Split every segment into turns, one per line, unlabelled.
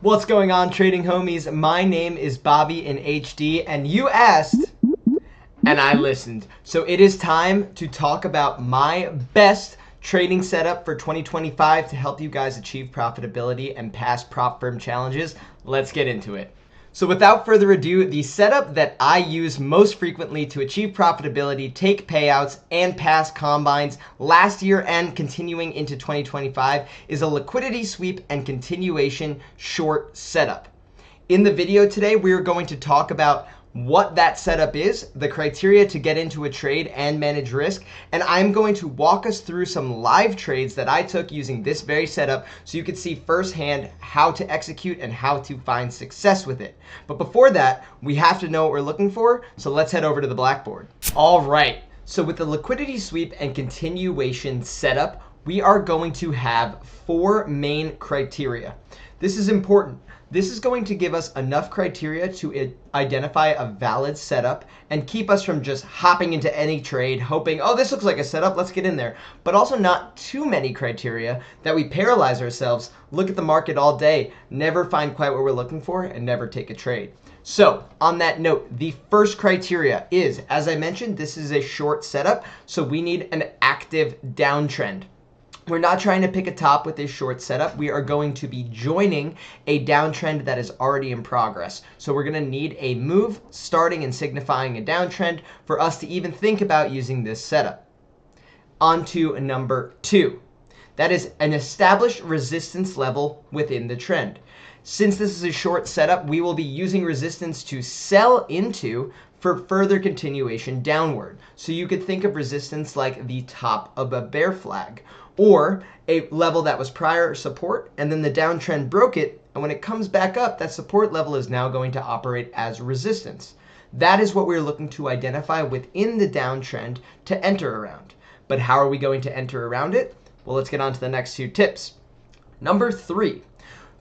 What's going on, trading homies? My name is Bobby in HD, and you asked, and I listened. So it is time to talk about my best trading setup for 2025 to help you guys achieve profitability and pass prop firm challenges. Let's get into it. So without further ado, the setup that I use most frequently to achieve profitability, take payouts, and pass combines last year and continuing into 2025 is a liquidity sweep and continuation short setup. In the video today, we are going to talk about what that setup is, the criteria to get into a trade and manage risk, and I'm going to walk us through some live trades that I took using this very setup so you can see firsthand how to execute and how to find success with it. But before that, we have to know what we're looking for, so let's head over to the blackboard. All right, so with the liquidity sweep and continuation setup, we are going to have four main criteria. This is important. This is going to give us enough criteria to identify a valid setup and keep us from just hopping into any trade, hoping, oh, this looks like a setup, let's get in there. But also not too many criteria that we paralyze ourselves, look at the market all day, never find quite what we're looking for, and never take a trade. So on that note, the first criteria is, as I mentioned, this is a short setup, so we need an active downtrend. We're not trying to pick a top with this short setup. We are going to be joining a downtrend that is already in progress. So we're going to need a move starting and signifying a downtrend for us to even think about using this setup. On to number two. That is an established resistance level within the trend. Since this is a short setup, we will be using resistance to sell into for further continuation downward. So you could think of resistance like the top of a bear flag, or a level that was prior support and then the downtrend broke it, and when it comes back up, that support level is now going to operate as resistance. That is what we're looking to identify within the downtrend to enter around. But how are we going to enter around it? Well, let's get on to the next two tips. Number three.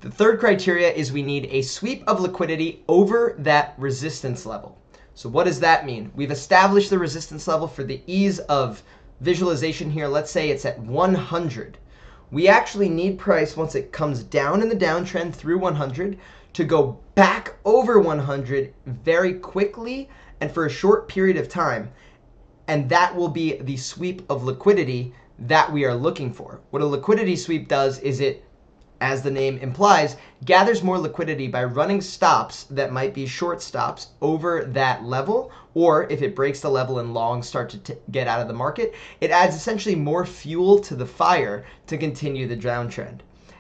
The third criteria is we need a sweep of liquidity over that resistance level. So what does that mean? We've established the resistance level for the ease of visualization here. Let's say it's at 100. We actually need price, once it comes down in the downtrend through 100, to go back over 100 very quickly and for a short period of time. And that will be the sweep of liquidity that we are looking for. What a liquidity sweep does is it, as the name implies, gathers more liquidity by running stops that might be short stops over that level, or if it breaks the level and longs start to get out of the market, it adds essentially more fuel to the fire to continue the downtrend.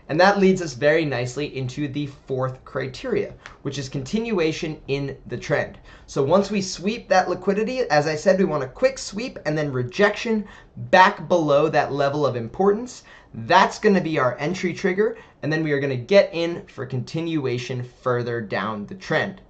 And that leads us very nicely into the fourth criteria, which is continuation in the trend. So once we sweep that liquidity, as I said, we want a quick sweep and then rejection back below that level of importance. That's going to be our entry trigger, and then we are going to get in for continuation further down the trend.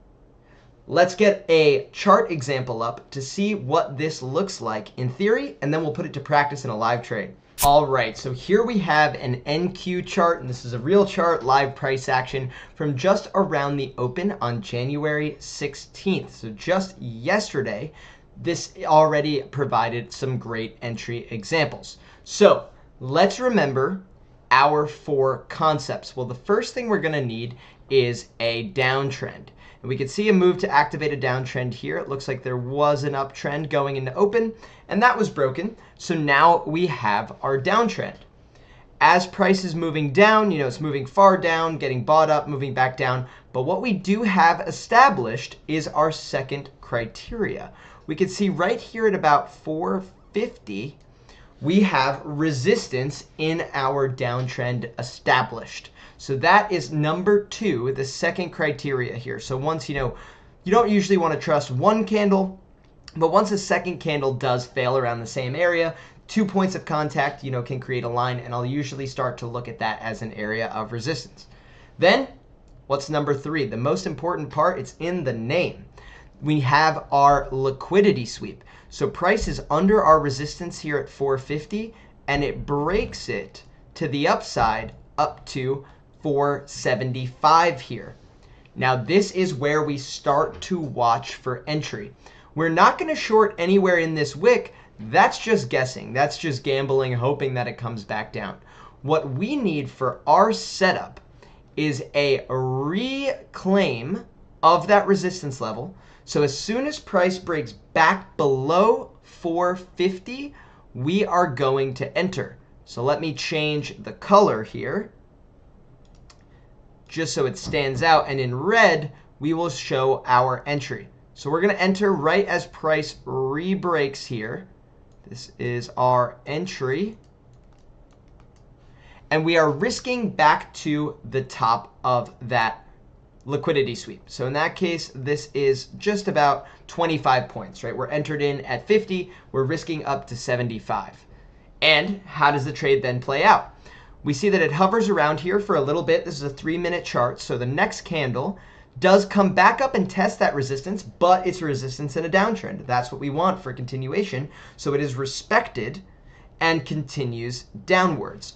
Let's get a chart example up to see what this looks like in theory, and then we'll put it to practice in a live trade. All right, so here we have an NQ chart, and this is a real chart, live price action from just around the open on January 16th. So just yesterday, this already provided some great entry examples. So let's remember our four concepts. Well, the first thing we're going to need is a downtrend. And we can see a move to activate a downtrend here. It looks like there was an uptrend going into open, and that was broken. So now we have our downtrend. As price is moving down, it's moving far down, getting bought up, moving back down. But what we do have established is our second criteria. We can see right here at about 450, we have resistance in our downtrend established. So that is number two, the second criteria here. So once, you don't usually want to trust one candle, but once a second candle does fail around the same area, 2 points of contact, can create a line, and I'll usually start to look at that as an area of resistance. Then, what's number three? The most important part, it's in the name. We have our liquidity sweep. So price is under our resistance here at 450, and it breaks it to the upside up to 475 here. Now this is where we start to watch for entry. We're not going to short anywhere in this wick. That's just guessing. That's just gambling, hoping that it comes back down. What we need for our setup is a reclaim of that resistance level. So as soon as price breaks back below 450, we are going to enter. So let me change the color here just so it stands out. And in red, we will show our entry. So we're going to enter right as price re-breaks here. This is our entry. And we are risking back to the top of that liquidity sweep. So in that case, this is just about 25 points, right? We're entered in at 50. We're risking up to 75. And how does the trade then play out? We see that it hovers around here for a little bit. This is a 3-minute chart. So the next candle does come back up and test that resistance, but it's resistance in a downtrend. That's what we want for continuation. So it is respected and continues downwards.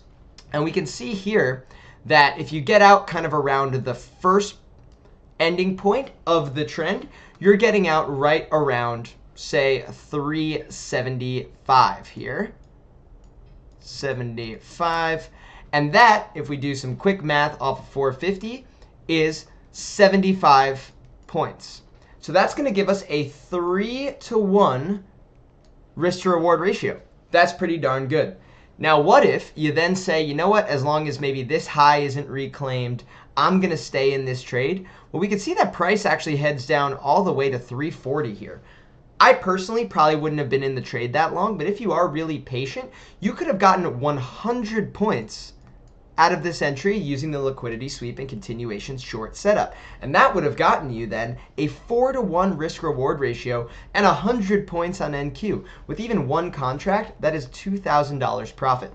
And we can see here that if you get out kind of around the first ending point of the trend, you're getting out right around, say, 375 here. 75. And that, if we do some quick math off of 450, is 75 points. So that's going to give us a 3-to-1 risk to reward ratio. That's pretty darn good. Now, what if you then say, you know what, as long as maybe this high isn't reclaimed, I'm going to stay in this trade? Well, we can see that price actually heads down all the way to 340 here. I personally probably wouldn't have been in the trade that long, but if you are really patient, you could have gotten 100 points out of this entry using the liquidity sweep and continuation short setup. And that would have gotten you then a 4-to-1 risk reward ratio and 100 points on NQ. With even one contract, that is $2,000 profit.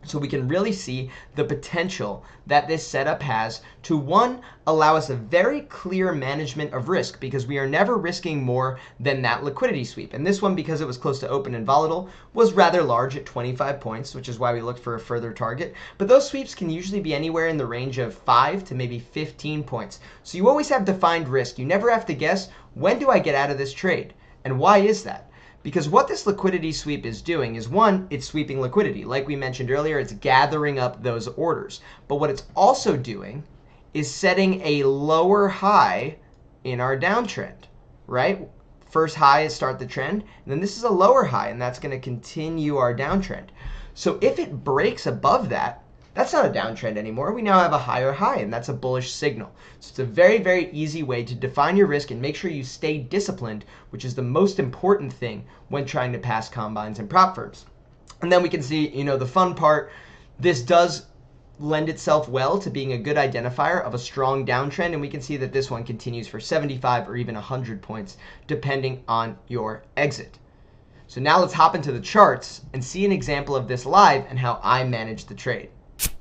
So we can really see the potential that this setup has to, one, allow us a very clear management of risk, because we are never risking more than that liquidity sweep. And this one, because it was close to open and volatile, was rather large at 25 points, which is why we looked for a further target. But those sweeps can usually be anywhere in the range of 5 to maybe 15 points. So you always have defined risk. You never have to guess, when do I get out of this trade? And why is that? Because what this liquidity sweep is doing is, one, it's sweeping liquidity. Like we mentioned earlier, it's gathering up those orders. But what it's also doing is setting a lower high in our downtrend, right? First high is start the trend, and then this is a lower high, and that's going to continue our downtrend. So if it breaks above that, that's not a downtrend anymore. We now have a higher high, and that's a bullish signal. So it's a very, very easy way to define your risk and make sure you stay disciplined, which is the most important thing when trying to pass combines and prop firms. And then we can see, the fun part. This does lend itself well to being a good identifier of a strong downtrend, and we can see that this one continues for 75 or even 100 points, depending on your exit. So now let's hop into the charts and see an example of this live and how I manage the trade.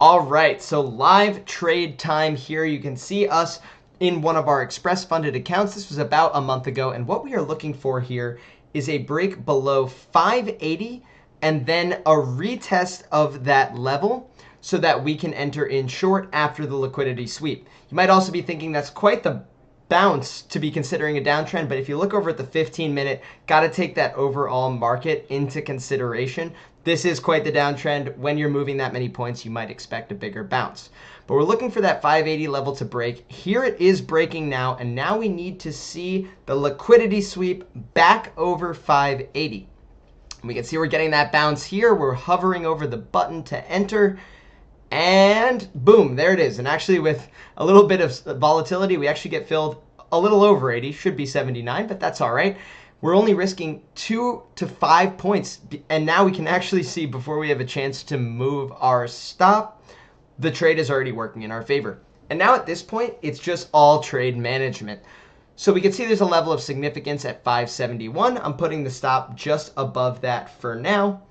All right, so live trade time here. You can see us in one of our express funded accounts. This was about a month ago, and what we are looking for here is a break below 580 and then a retest of that level so that we can enter in short after the liquidity sweep. You might also be thinking that's quite the bounce to be considering a downtrend, but if you look over at the 15-minute, got to take that overall market into consideration. This is quite the downtrend. When you're moving that many points, you might expect a bigger bounce. But we're looking for that 580 level to break. Here it is breaking now, and now we need to see the liquidity sweep back over 580. We can see we're getting that bounce here. We're hovering over the button to enter, and boom, there it is. And actually, with a little bit of volatility, we actually get filled a little over 80. Should be 79, but that's all right. We're only risking 2 to 5 points, and now we can actually see, before we have a chance to move our stop, the trade is already working in our favor. And now at this point, it's just all trade management. So we can see there's a level of significance at 571. I'm putting the stop just above that for now.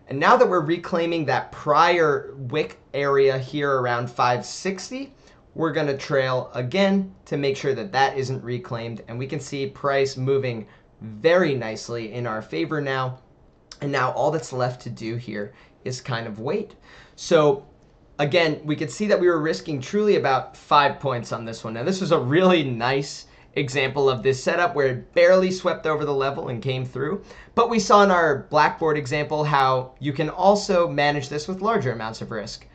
And now that we're reclaiming that prior wick area here around 560, we're going to trail again to make sure that that isn't reclaimed. And we can see price moving very nicely in our favor now. And now all that's left to do here is kind of wait. So again, we could see that we were risking truly about 5 points on this one. Now this was a really nice example of this setup where it barely swept over the level and came through. But we saw in our Blackboard example how you can also manage this with larger amounts of risk.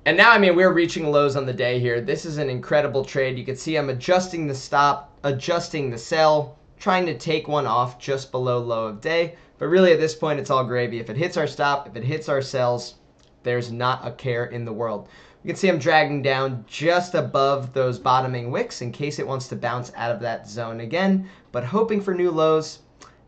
And now, I mean, we're reaching lows on the day here. This is an incredible trade. You can see I'm adjusting the stop, adjusting the sell, trying to take one off just below low of day. But really at this point, it's all gravy. If it hits our stop, if it hits our sells, there's not a care in the world. You can see I'm dragging down just above those bottoming wicks in case it wants to bounce out of that zone again, but hoping for new lows.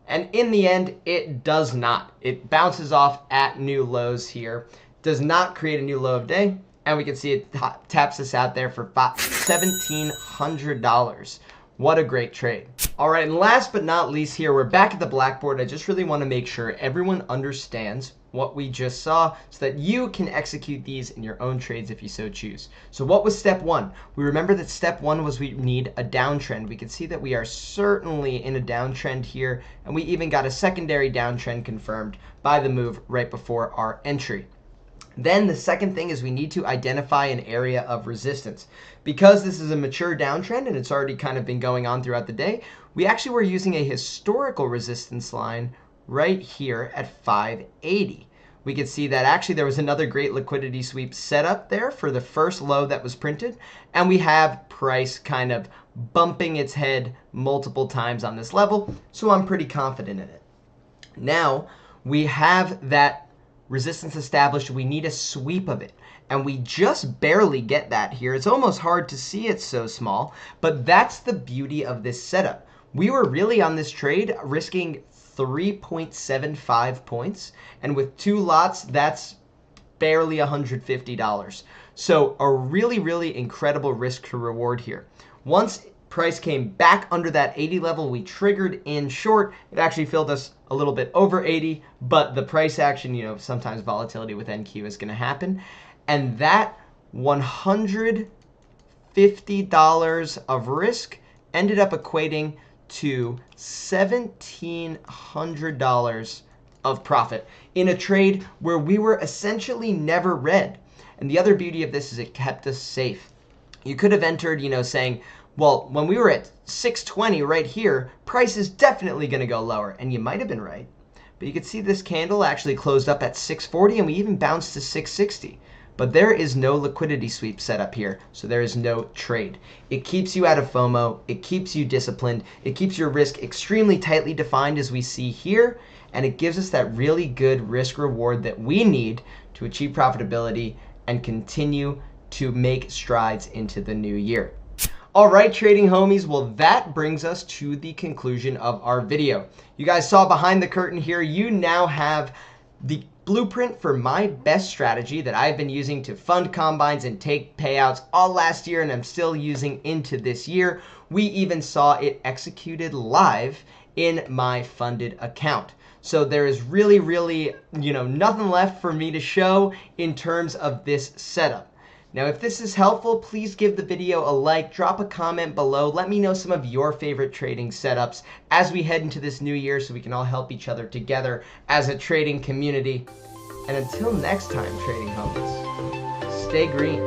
And in the end, it does not. It bounces off at new lows here. Does not create a new low of day, and we can see it taps us out there for $1,700. What a great trade. All right, and last but not least here, we're back at the blackboard. I just really want to make sure everyone understands what we just saw so that you can execute these in your own trades if you so choose. So what was step one? We remember that step one was we need a downtrend. We can see that we are certainly in a downtrend here, and we even got a secondary downtrend confirmed by the move right before our entry. Then the second thing is we need to identify an area of resistance. Because this is a mature downtrend and it's already kind of been going on throughout the day, we actually were using a historical resistance line right here at 580. We could see that actually there was another great liquidity sweep set up there for the first low that was printed, and we have price kind of bumping its head multiple times on this level, so I'm pretty confident in it. Now we have that resistance established. We need a sweep of it, and we just barely get that here. It's almost hard to see, it's so small, but that's the beauty of this setup. We were really on this trade risking 3.75 points, and with two lots, that's barely $150. So a really, really incredible risk to reward here. Once price came back under that 80 level, we triggered in short. It actually filled us a little bit over 80, but the price action, you know, sometimes volatility with NQ is going to happen. And that $150 of risk ended up equating to $1,700 of profit in a trade where we were essentially never red. And the other beauty of this is it kept us safe. You could have entered, you know, saying, well, when we were at 620 right here, price is definitely going to go lower. And you might have been right. But you could see this candle actually closed up at 640, and we even bounced to 660. But there is no liquidity sweep set up here, so there is no trade. It keeps you out of FOMO. It keeps you disciplined. It keeps your risk extremely tightly defined, as we see here. And it gives us that really good risk reward that we need to achieve profitability and continue to make strides into the new year. All right, trading homies, well, that brings us to the conclusion of our video. You guys saw behind the curtain here, you now have the blueprint for my best strategy that I've been using to fund combines and take payouts all last year, and I'm still using into this year. We even saw it executed live in my funded account. So there is really, really, nothing left for me to show in terms of this setup. Now, if this is helpful, please give the video a like, drop a comment below. Let me know some of your favorite trading setups as we head into this new year so we can all help each other together as a trading community. And until next time, trading homies, stay green.